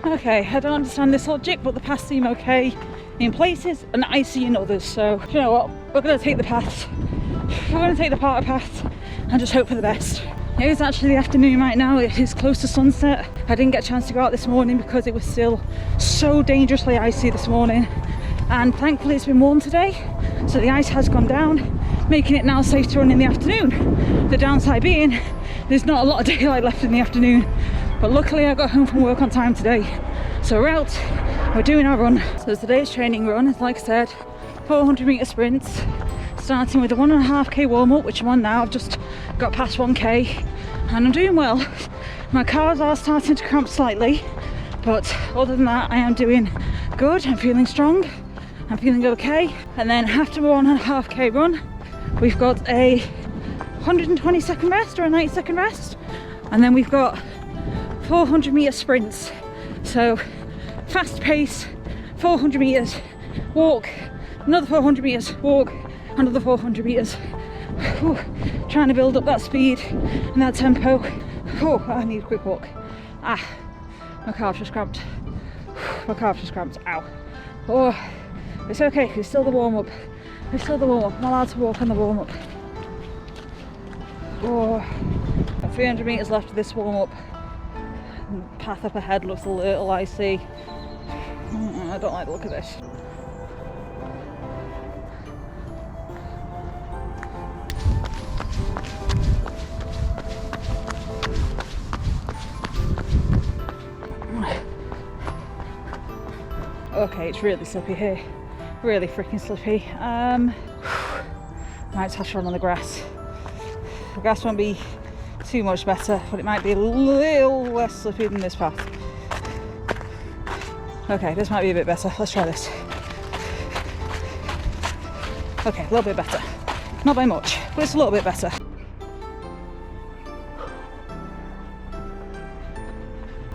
Okay, I don't understand this logic, but the paths seem okay in places and icy in others. So, you know what? We're going to take the paths. We're going to take the part of paths and just hope for the best. It is actually the afternoon right now. It is close to sunset. I didn't get a chance to go out this morning because it was still so dangerously icy this morning. And thankfully it's been warm today, so the ice has gone down, making it now safe to run in the afternoon. The downside being, there's not a lot of daylight left in the afternoon. But luckily I got home from work on time today. So we're out, we're doing our run. So today's training run is, like I said, 400 metre sprints, starting with a 1.5k warm-up, which I'm on now. I've just got past 1k and I'm doing well. My calves are starting to cramp slightly, but other than that I am doing good. I'm feeling strong, I'm feeling okay. And then after a 1.5k run, we've got a 120 second rest or a 90 second rest, and then we've got 400 metre sprints. So fast pace, 400 metres, walk, another 400 metres, walk, another 400 metres. Whew. Trying to build up that speed and that tempo. Oh, I need a quick walk. Ah, my calf just cramped. My calf just cramped. Ow. Oh, it's okay, it's still the warm-up. It's still the warm-up. I'm allowed to walk on the warm-up. Oh, 300 metres left of this warm-up. The path up ahead looks a little icy. I don't like the look of this. Okay, it's really slippy here. Really freaking slippy. Might touch on the grass. The grass won't be too much better, but it might be a little less slippy than this path. Okay, this might be a bit better. Let's try this. Okay, a little bit better. Not by much, but it's a little bit better.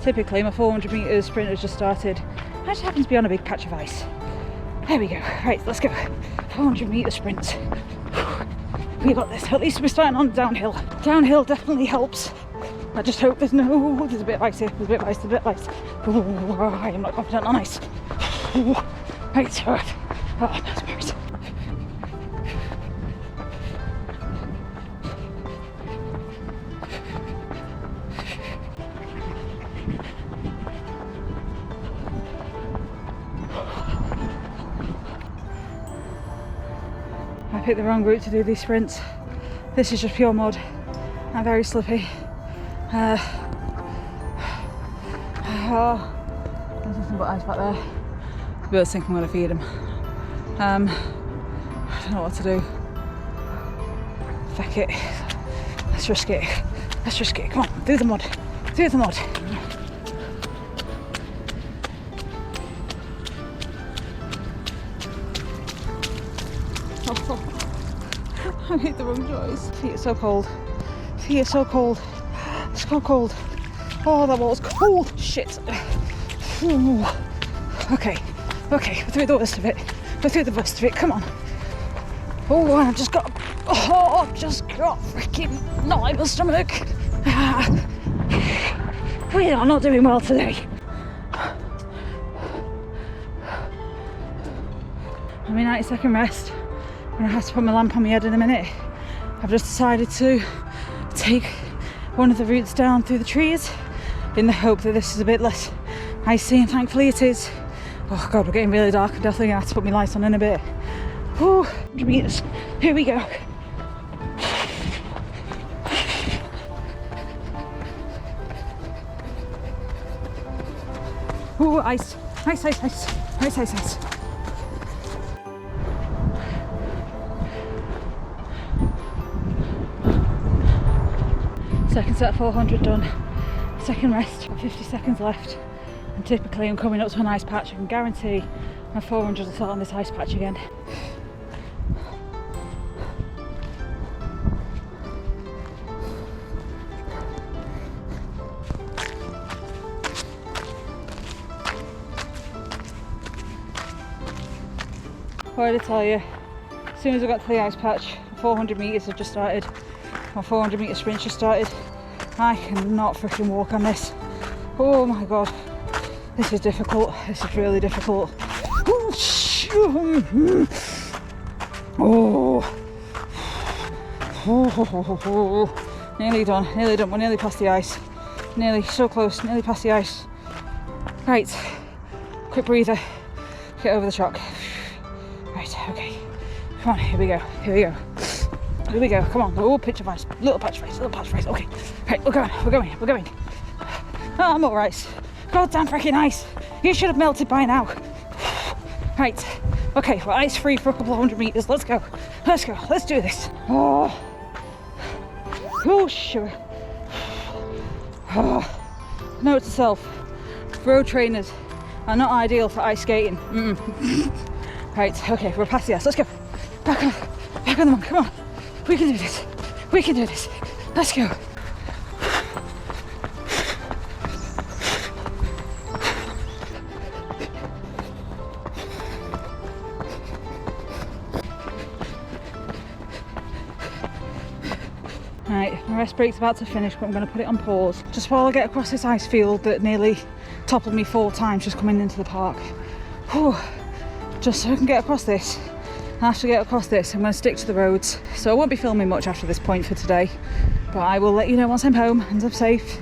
Typically, my 400 metres sprint has just started. I just happen to be on a big patch of ice. There we go. Right, let's go. 400 metre sprint. We got this. At least we're starting on downhill. Downhill definitely helps. I just hope there's a bit of ice here. There's a bit of ice, there's a bit of ice. Ooh, I am not confident on ice. Ooh, right, alright. Oh, that's right. I picked the wrong route to do these sprints. This is just pure mud and very slippy. There's nothing but ice back there. The birds think I'm going to feed them. I don't know what to do. Feck it. Let's risk it. Let's risk it. Come on, through the mud. Through the mud. I made the wrong choice. Feet are so cold. Feet are so cold. It's so cold. Oh, that wall's cold. Shit. Ooh. Okay. Okay. We're through the worst of it. We're through the worst of it. Come on. Oh, I've just got freaking knot in my stomach. We are not doing well today. I'm in 90 second rest. I'm gonna have to put my lamp on my head in a minute. I've just decided to take one of the routes down through the trees in the hope that this is a bit less icy, and thankfully it is. Oh god, we're getting really dark. I'm definitely gonna have to put my lights on in a bit. Whew, 100 meters. Here we go. Ooh, ice. Ice, ice, ice. Ice, ice, ice. Second set of 400 done. Second rest, 50 seconds left. And typically I'm coming up to an ice patch. I can guarantee my 400 will start on this ice patch again. What did I tell you? As soon as I got to the ice patch, 400 metres have just started. My 400 metre sprint just started. I cannot freaking walk on this. Oh my god. This is difficult. This is really difficult. Oh. Nearly done. Nearly done. We're nearly past the ice. Nearly. So close. Nearly past the ice. Right. Quick breather. Get over the shock. Right. Okay. Come on. Here we go. Here we go. Here we go. Come on. Oh, pitch of ice. Little patch of ice. Little patch of ice. Okay. Right. We're going. We're going. We're going. Oh, more ice. Goddamn freaking ice. You should have melted by now. Right. Okay. We're ice free for a couple of 100 meters. Let's go. Let's go. Let's do this. Oh. Oh, sure. Oh. Note to self. Road trainers are not ideal for ice skating. Right. Okay. We're past the ice. Let's go. Back on the one. Come on. We can do this. We can do this. Let's go. Right, my rest break's about to finish, but I'm going to put it on pause. Just while I get across this ice field that nearly toppled me 4 times just coming into the park. Whew. Just so I can get across this. I have to get across this. I'm going to stick to the roads. So I won't be filming much after this point for today. But I will let you know once I'm home and I'm safe.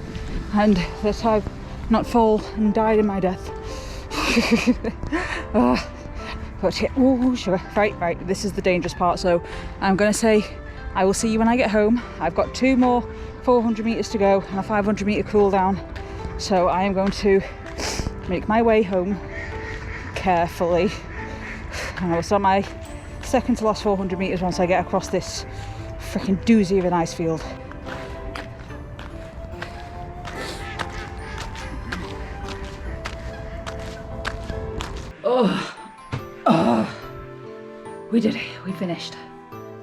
And that I've not fall and died in my death. But yeah, ooh, sugar. Right, this is the dangerous part. So I'm going to say I will see you when I get home. I've got 2 more 400 meters to go and a 500 meter cool down. So I am going to make my way home carefully. And I will start my second to last 400 meters once I get across this freaking doozy of an ice field. Oh, we did it. We finished.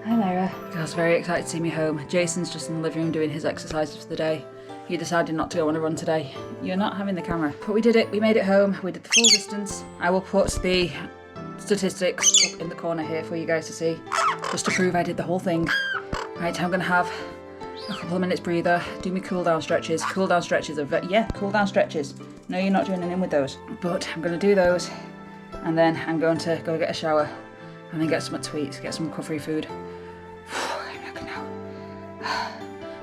Hi, Lyra. Girl's very excited to see me home. Jason's just in the living room doing his exercises for the day. He decided not to go on a run today. You're not having the camera. But we did it. We made it home. We did the full distance. I will put the statistics up in the corner here for you guys to see, just to prove I did the whole thing. Right, I'm gonna have a couple of minutes breather, do my cool down stretches. Cool down stretches are cool down stretches. No, you're not joining in with those, but I'm gonna do those, and then I'm going to go get a shower, and then get some to eat, get some recovery food.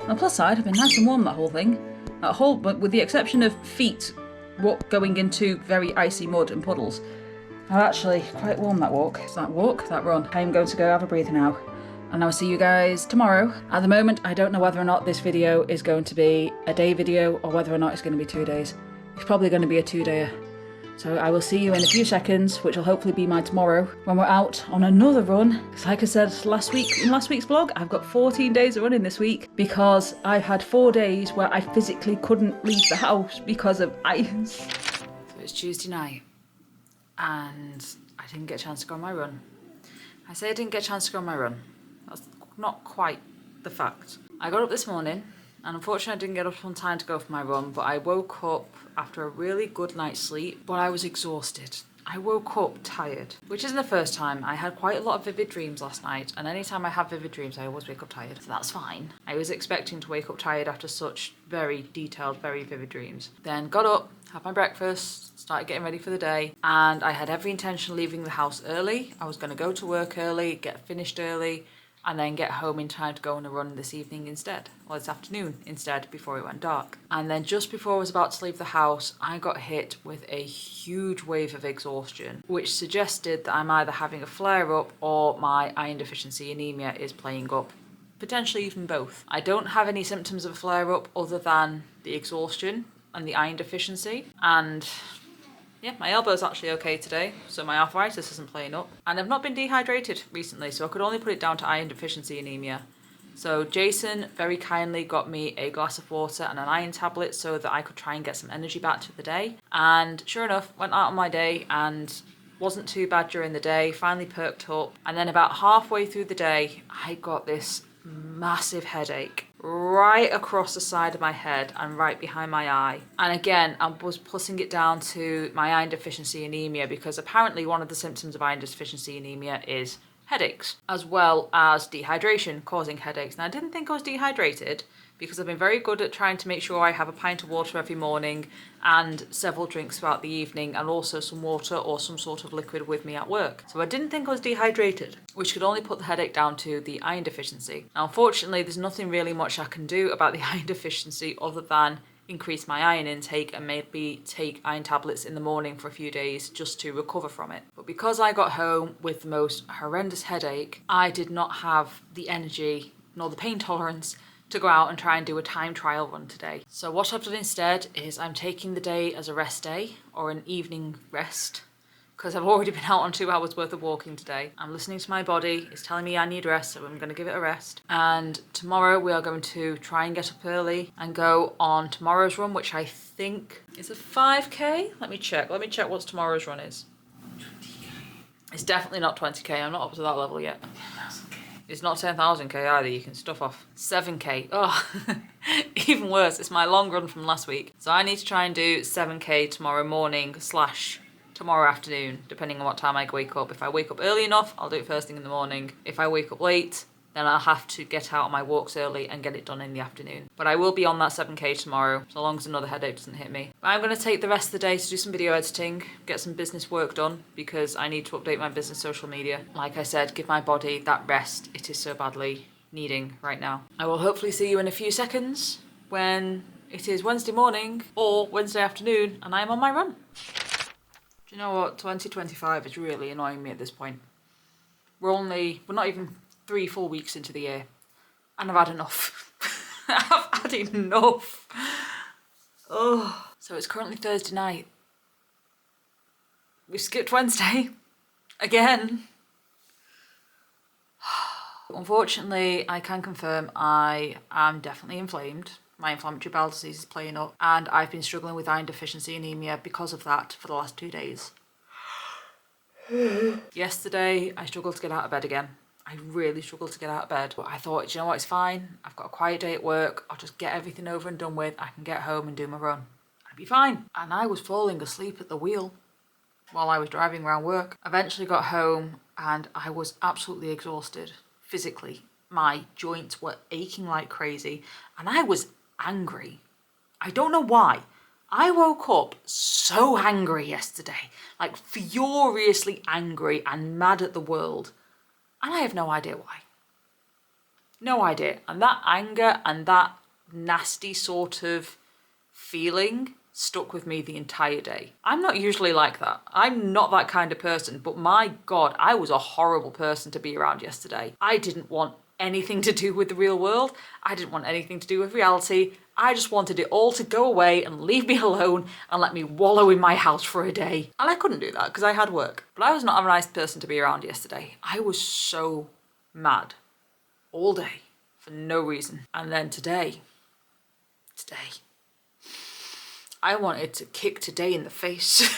On the plus side, I've been nice and warm that whole thing. But with the exception of feet going into very icy mud and puddles, I'm actually quite warm that walk. It's that walk, that run. I'm going to go have a breather now, and I'll see you guys tomorrow. At the moment, I don't know whether or not this video is going to be a day video or whether or not it's going to be 2 days. It's probably going to be a 2-dayer. So I will see you in a few seconds, which will hopefully be my tomorrow, when we're out on another run. Because like I said last week, in last week's vlog, I've got 14 days of running this week because I've had 4 days where I physically couldn't leave the house because of ice. So it's Tuesday night and I didn't get a chance to go on my run. I say I didn't get a chance to go on my run. That's not quite the fact. I got up this morning and unfortunately I didn't get up on time to go for my run, but I woke up after a really good night's sleep, but I was exhausted. I woke up tired, which isn't the first time. I had quite a lot of vivid dreams last night, and anytime I have vivid dreams, I always wake up tired, so that's fine. I was expecting to wake up tired after such very detailed, very vivid dreams. Then got up, had my breakfast, started getting ready for the day, and I had every intention of leaving the house early. I was going to go to work early, get finished early, and then get home in time to go on a run this evening instead, or this afternoon instead, before it went dark. And then just before I was about to leave the house, I got hit with a huge wave of exhaustion, which suggested that I'm either having a flare-up or my iron deficiency anemia is playing up. Potentially even both. I don't have any symptoms of a flare-up other than the exhaustion and the iron deficiency, and yeah, my elbow's actually okay today, so my arthritis isn't playing up. And I've not been dehydrated recently, so I could only put it down to iron deficiency anemia. So Jason very kindly got me a glass of water and an iron tablet so that I could try and get some energy back to the day. And sure enough, went out on my day and wasn't too bad during the day, finally perked up. And then about halfway through the day, I got this massive headache right across the side of my head and right behind my eye. And again, I was putting it down to my iron deficiency anemia because apparently one of the symptoms of iron deficiency anemia is headaches, as well as dehydration causing headaches. Now, I didn't think I was dehydrated, because I've been very good at trying to make sure I have a pint of water every morning and several drinks throughout the evening, and also some water or some sort of liquid with me at work. So I didn't think I was dehydrated, which could only put the headache down to the iron deficiency. Now, unfortunately, there's nothing really much I can do about the iron deficiency other than increase my iron intake and maybe take iron tablets in the morning for a few days just to recover from it. But because I got home with the most horrendous headache, I did not have the energy nor the pain tolerance to go out and try and do a time trial run today. So what I've done instead is I'm taking the day as a rest day or an evening rest, because I've already been out on 2 hours worth of walking today. I'm listening to my body, it's telling me I need rest, so I'm going to give it a rest. And tomorrow we are going to try and get up early and go on tomorrow's run, which I think is a 5k. Let me check what tomorrow's run is. 20k. It's definitely not 20k, I'm not up to that level yet. 10,000k. It's not 10,000k either, you can stuff off. 7k, oh, even worse, it's my long run from last week. So I need to try and do 7k tomorrow morning / tomorrow afternoon, depending on what time I wake up. If I wake up early enough, I'll do it first thing in the morning. If I wake up late, then I'll have to get out on my walks early and get it done in the afternoon. But I will be on that 7k tomorrow, so long as another headache doesn't hit me. But I'm going to take the rest of the day to do some video editing, get some business work done, because I need to update my business social media. Like I said, give my body that rest it is so badly needing right now. I will hopefully see you in a few seconds when it is Wednesday morning or Wednesday afternoon and I'm on my run. Do you know what? 2025 is really annoying me at this point. We're not even 3 full weeks into the year and I've had enough. I've had enough. Oh, so it's currently Thursday night. We skipped Wednesday again. Unfortunately, I can confirm I am definitely inflamed. My inflammatory bowel disease is playing up and I've been struggling with iron deficiency anemia because of that for the last 2 days. Yesterday, I struggled to get out of bed again. I really struggled to get out of bed. But I thought, do you know what, it's fine. I've got a quiet day at work. I'll just get everything over and done with. I can get home and do my run. I'd be fine. And I was falling asleep at the wheel while I was driving around work. Eventually got home and I was absolutely exhausted physically. My joints were aching like crazy and I was angry. I don't know why. I woke up so angry yesterday, like furiously angry and mad at the world. And I have no idea why. No idea. And that anger and that nasty sort of feeling stuck with me the entire day. I'm not usually like that. I'm not that kind of person, but my God, I was a horrible person to be around yesterday. I didn't want anything to do with the real world. I didn't want anything to do with reality. I just wanted it all to go away and leave me alone and let me wallow in my house for a day. And I couldn't do that because I had work. But I was not a nice person to be around yesterday. I was so mad all day for no reason. And then today, I wanted to kick today in the face.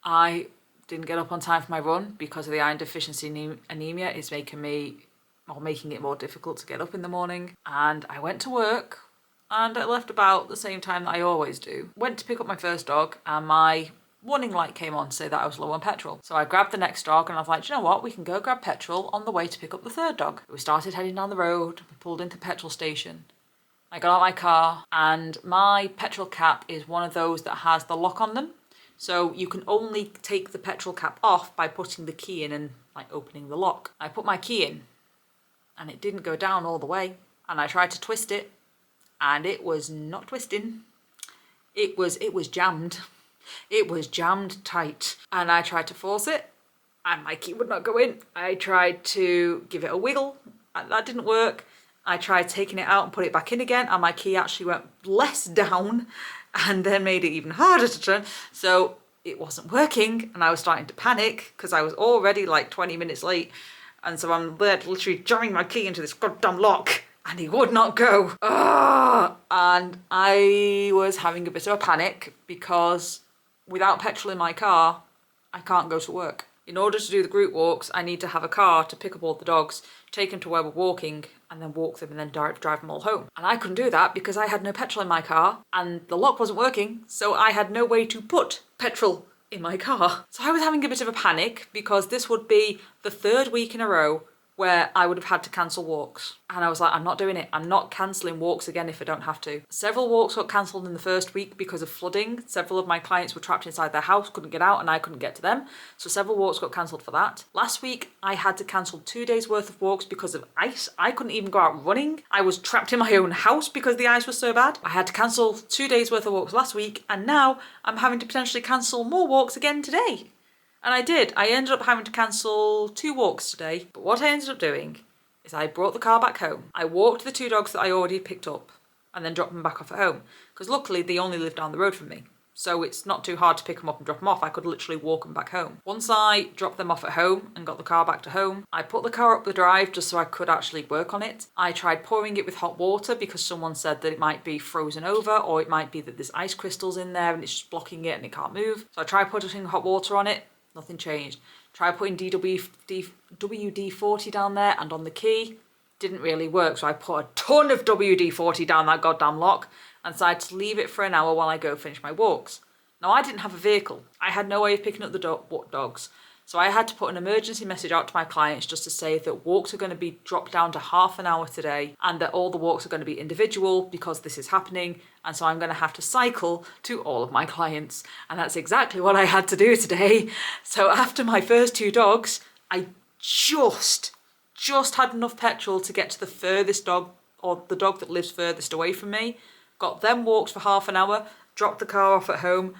I didn't get up on time for my run because of the iron deficiency anemia is making it more difficult to get up in the morning. And I went to work and I left about the same time that I always do. Went to pick up my first dog and my warning light came on to say that I was low on petrol. So I grabbed the next dog and I was like, do you know what? We can go grab petrol on the way to pick up the third dog. We started heading down the road. We pulled into the petrol station. I got out my car and my petrol cap is one of those that has the lock on them. So you can only take the petrol cap off by putting the key in and like opening the lock. I put my key in and it didn't go down all the way. And I tried to twist it and it was not twisting. It was jammed. It was jammed tight. And I tried to force it and my key would not go in. I tried to give it a wiggle and that didn't work. I tried taking it out and put it back in again and my key actually went less down and then made it even harder to turn. So it wasn't working and I was starting to panic because I was already like 20 minutes late. And so I'm there literally jamming my key into this goddamn lock and it would not go. And I was having a bit of a panic because without petrol in my car, I can't go to work. In order to do the group walks, I need to have a car to pick up all the dogs, take them to where we're walking, and then walk them and then drive them all home. And I couldn't do that because I had no petrol in my car and the lock wasn't working, so I had no way to put petrol in my car. So I was having a bit of a panic because this would be the 3rd week in a row where I would have had to cancel walks. And I was like, I'm not doing it. I'm not cancelling walks again if I don't have to. Several walks got cancelled in the first week because of flooding. Several of my clients were trapped inside their house, couldn't get out, and I couldn't get to them. So several walks got cancelled for that. Last week, I had to cancel 2 days worth of walks because of ice. I couldn't even go out running. I was trapped in my own house because the ice was so bad. I had to cancel 2 days worth of walks last week, and now I'm having to potentially cancel more walks again today. And I did. I ended up having to cancel 2 walks today. But what I ended up doing is I brought the car back home. I walked the 2 dogs that I already picked up and then dropped them back off at home. Because luckily they only live down the road from me. So it's not too hard to pick them up and drop them off. I could literally walk them back home. Once I dropped them off at home and got the car back to home, I put the car up the drive just so I could actually work on it. I tried pouring it with hot water because someone said that it might be frozen over, or it might be that there's ice crystals in there and it's just blocking it and it can't move. So I tried putting hot water on it. Nothing changed. Tried putting WD-40 down there and on the key. Didn't really work, so I put a ton of WD-40 down that goddamn lock and decided to leave it for an hour while I go finish my walks. Now, I didn't have a vehicle. I had no way of picking up the dogs. So I had to put an emergency message out to my clients just to say that walks are going to be dropped down to half an hour today and that all the walks are going to be individual because this is happening. And so I'm going to have to cycle to all of my clients. And that's exactly what I had to do today. So after my first 2 dogs, I just had enough petrol to get to the furthest dog, or the dog that lives furthest away from me. Got them walked for half an hour, dropped the car off at home,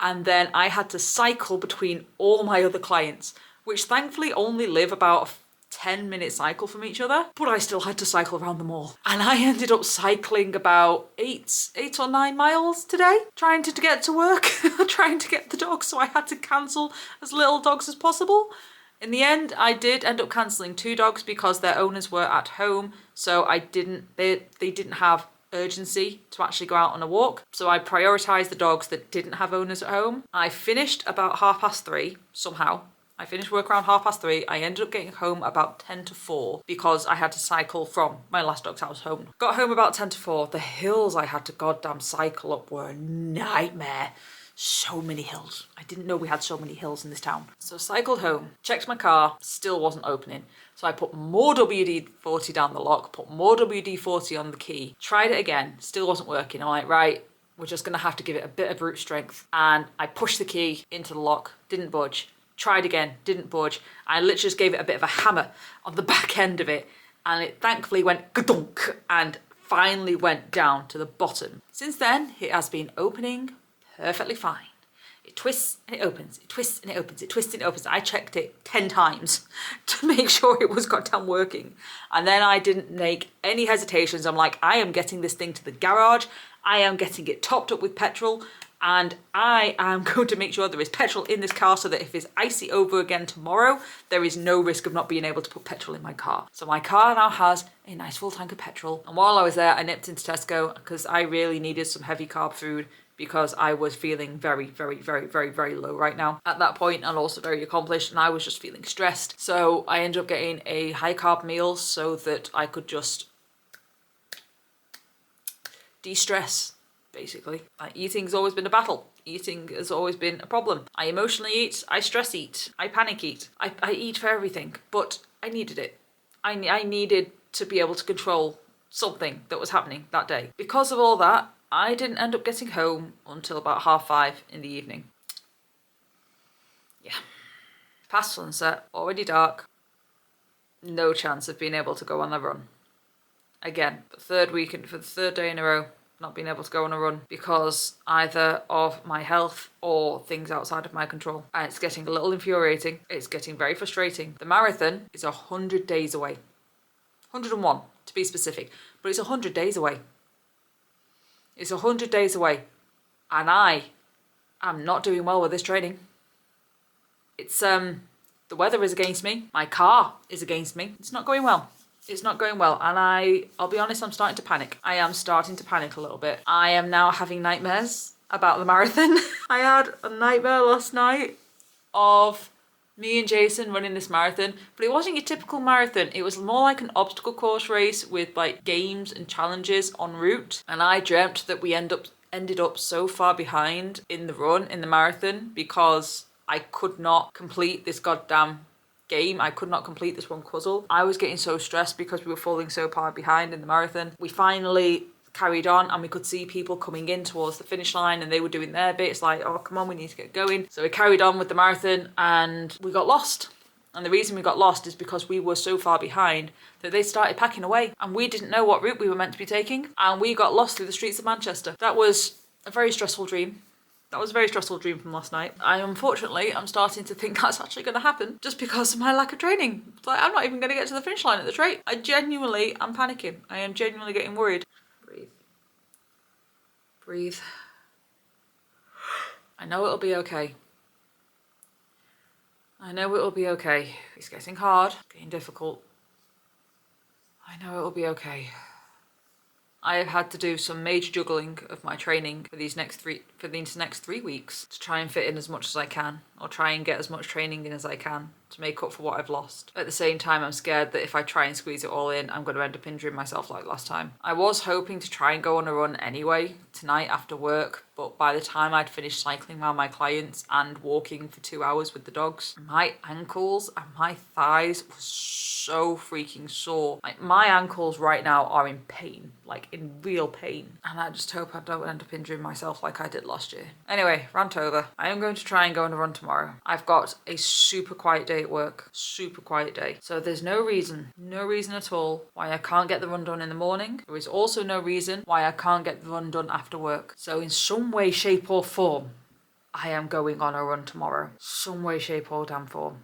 and then I had to cycle between all my other clients, which thankfully only live about a 10-minute cycle from each other, but I still had to cycle around them all. And I ended up cycling about 8 or 9 miles today, trying to get to work, trying to get the dogs, so I had to cancel as little dogs as possible. In the end, I did end up cancelling 2 dogs because their owners were at home, so they didn't have urgency to actually go out on a walk. So I prioritised the dogs that didn't have owners at home. I finished about 3:30 somehow. I finished work around 3:30. I ended up getting home about 10 to 4 because I had to cycle from my last dog's house home. Got home about 10 to 4. The hills I had to goddamn cycle up were a nightmare. So many hills. I didn't know we had so many hills in this town. So I cycled home, checked my car, still wasn't opening. So I put more WD-40 down the lock, put more WD-40 on the key, tried it again, still wasn't working. I'm like, right, we're just gonna have to give it a bit of brute strength. And I pushed the key into the lock, didn't budge. Tried again, didn't budge. I literally just gave it a bit of a hammer on the back end of it, and it thankfully went gadunk and finally went down to the bottom. Since then, it has been opening perfectly fine. It twists and it opens, it twists and it opens, it twists and it opens. I checked it 10 times to make sure it was goddamn working. And then I didn't make any hesitations. I'm like, I am getting this thing to the garage. I am getting it topped up with petrol. And I am going to make sure there is petrol in this car so that if it's icy over again tomorrow, there is no risk of not being able to put petrol in my car. So my car now has a nice full tank of petrol. And while I was there, I nipped into Tesco because I really needed some heavy carb food because I was feeling very, very, very, very, very low right now at that point, and also very accomplished, and I was just feeling stressed. So I ended up getting a high carb meal so that I could just de-stress, basically. Eating's always been a battle. Eating has always been a problem. I emotionally eat, I stress eat, I panic eat. I eat for everything, but I needed it. I needed to be able to control something that was happening that day. Because of all that, I didn't end up getting home until about 5:30 in the evening. Yeah. Past sunset, already dark. No chance of being able to go on a run. Again, for the third day in a row, not being able to go on a run because either of my health or things outside of my control. And it's getting a little infuriating. It's getting very frustrating. The marathon is 100 days away. 101 to be specific, but it's 100 days away. It's 100 days away, and I am not doing well with this training. It's, the weather is against me. My car is against me. It's not going well. It's not going well, and I'll be honest, I'm starting to panic. I am starting to panic a little bit. I am now having nightmares about the marathon. I had a nightmare last night of me and Jason running this marathon, but it wasn't your typical marathon. It was more like an obstacle course race with like games and challenges en route. And I dreamt that we ended up so far behind in the marathon because I could not complete this goddamn game. I could not complete this one puzzle. I was getting so stressed because we were falling so far behind in the marathon. We finally carried on and we could see people coming in towards the finish line and they were doing their bits like, oh, come on, we need to get going. So we carried on with the marathon and we got lost. And the reason we got lost is because we were so far behind that they started packing away and we didn't know what route we were meant to be taking. And we got lost through the streets of Manchester. That was a very stressful dream. That was a very stressful dream from last night. I'm starting to think that's actually going to happen just because of my lack of training. It's like, I'm not even going to get to the finish line at the straight. I genuinely am panicking. I am genuinely getting worried. Breathe. Breathe. I know it'll be okay. I know it'll be okay. It's getting hard, getting difficult. I know it'll be okay. I have had to do some major juggling of my training for these next 3 weeks to try and fit in as much as I can, or try and get as much training in as I can to make up for what I've lost. At the same time, I'm scared that if I try and squeeze it all in, I'm going to end up injuring myself like last time. I was hoping to try and go on a run anyway tonight after work, but by the time I'd finished cycling around my clients and walking for 2 hours with the dogs, my ankles and my thighs were so freaking sore. Like, my ankles right now are in pain, like in real pain. And I just hope I don't end up injuring myself like I did last year. Anyway, rant over. I am going to try and go on a run tomorrow. I've got a super quiet day at work. Super quiet day. So there's no reason at all why I can't get the run done in the morning. There is also no reason why I can't get the run done after work. So in some way, shape or form, I am going on a run tomorrow. Some way, shape or damn form.